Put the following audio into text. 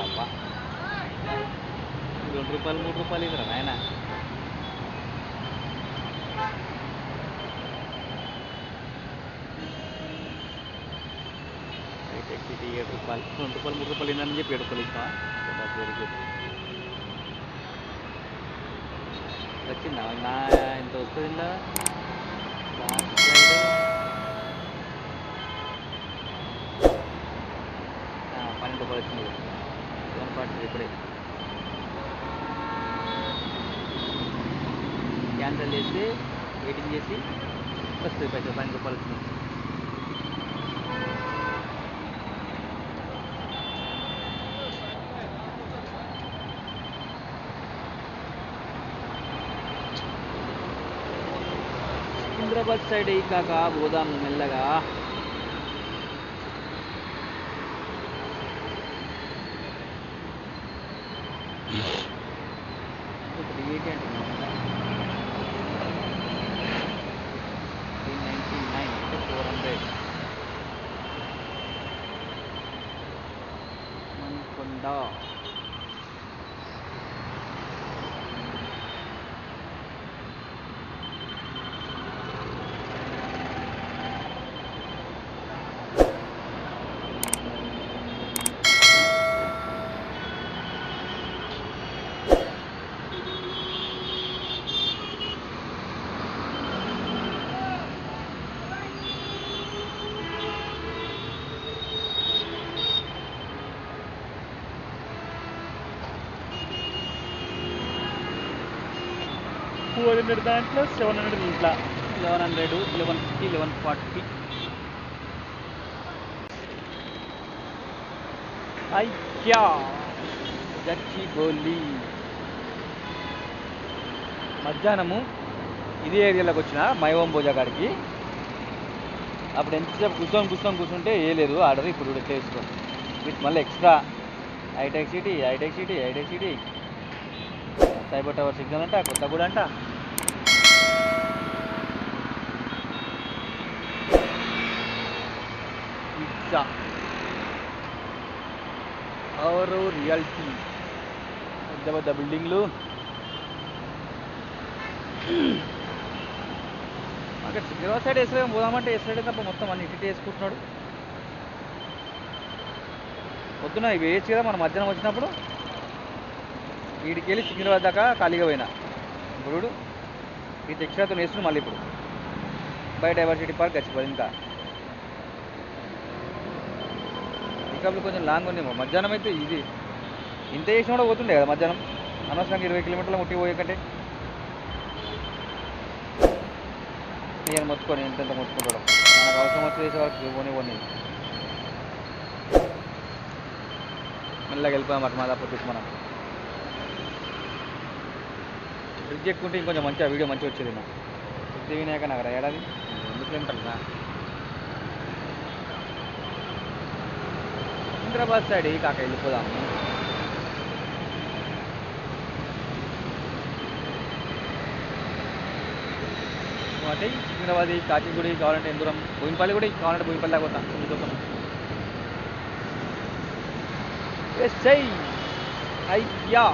అబ్బా ₹2 ₹3 ఇదిరా నాయన. హైటెక్ సిటీ ₹7 ₹2 ₹3 ఇందని చెప్పి ₹7 ఇస్తావా? Very good. వచ్చిందా నా ఎంత వస్తుంది ఇలా లాస్ట్ స్లైడ్ ₹12 వచ్చింది. 740 ఇప్పుడే క్యాన్సిల్ చేసి వెయిటింగ్ చేసి వస్తుంది పైసలు ₹12 వచ్చింది. సికింద్రాబాద్ సైడ్ కాక పోదాం మెల్లగా. ఏంటి అంటే 399 అంటే 400 మన్కొండ. $400 దాంట్లో 700 ఇంట్లో 1100 1150 1140. అయ్యా గచ్చిబౌలి. మధ్యాహ్నము ఇదే ఏరియాలోకి వచ్చిన మైవం భోజా కాడికి. అప్పుడు ఎంతసేపు కూర్చుంటే ఏ లేదు ఆర్డర్. ఇప్పుడు కూడా టేస్ట్ విత్ మళ్ళీ ఎక్స్ట్రా హైటెక్ సిటీ సైబర్ టవర్ సిగ్నల్ అంట, కొత్తగూడ అంట. పిజ్జా అవరు రియాలిటీ పెద్ద బిల్డింగ్లు. అక్కడ సికింద్రాబాద్ సైడ్ వేసే పోదామంటే ఏ సైడ్ తప్ప మొత్తం అన్ని ఇటు వేసుకుంటున్నాడు. పొద్దున ఇవి వేయచ్చు కదా మనం మధ్యాహ్నం వచ్చినప్పుడు. వీడికి వెళ్ళి సికింద్రాబాద్ దాకా ఖాళీగా పోయినా. ఇప్పుడు ఈ ఎక్స్ట్రాతో వేస్తున్నాడు మళ్ళీ. ఇప్పుడు బై డైవర్సిటీ పార్క్ గచ్చిపోయింది. ఇంకా పికప్లు కొంచెం లాంగ్ ఉందేమో. మధ్యాహ్నం అయితే ఇది ఇంత చేసినా కూడా పోతుండే కదా మధ్యాహ్నం. అనవసరంగా 20 కిలోమీటర్ల ముట్టి పోయేకంటే నేను మొత్తుకొని ఇంత మొత్తుకుంటాడు. మనకు అవసరం వచ్చి చేసే వరకు పోనీ మెల్లగా వెళ్ళిపోయాం అటు మాదాపూర్ తీసి. మనం బ్రిడ్జ్ ఎక్కుంటే ఇంకొంచెం మంచిగా వీడియో మంచిగా వచ్చేది. నా సిద్ధి వినాయక నగర ఏడాది 2 కిలోమీటర్లు సికింద్రాబాద్ సైడ్ కాక వెళ్ళిపోదాము. అంటే సికింద్రాబాద్ కాచిగూడి కావాలంటే ఎంత దూరం, బోయినపల్లి కూడా కావాలంటే బోయినపల్లి దాకా పోతాం మీకోసం. అయ్యా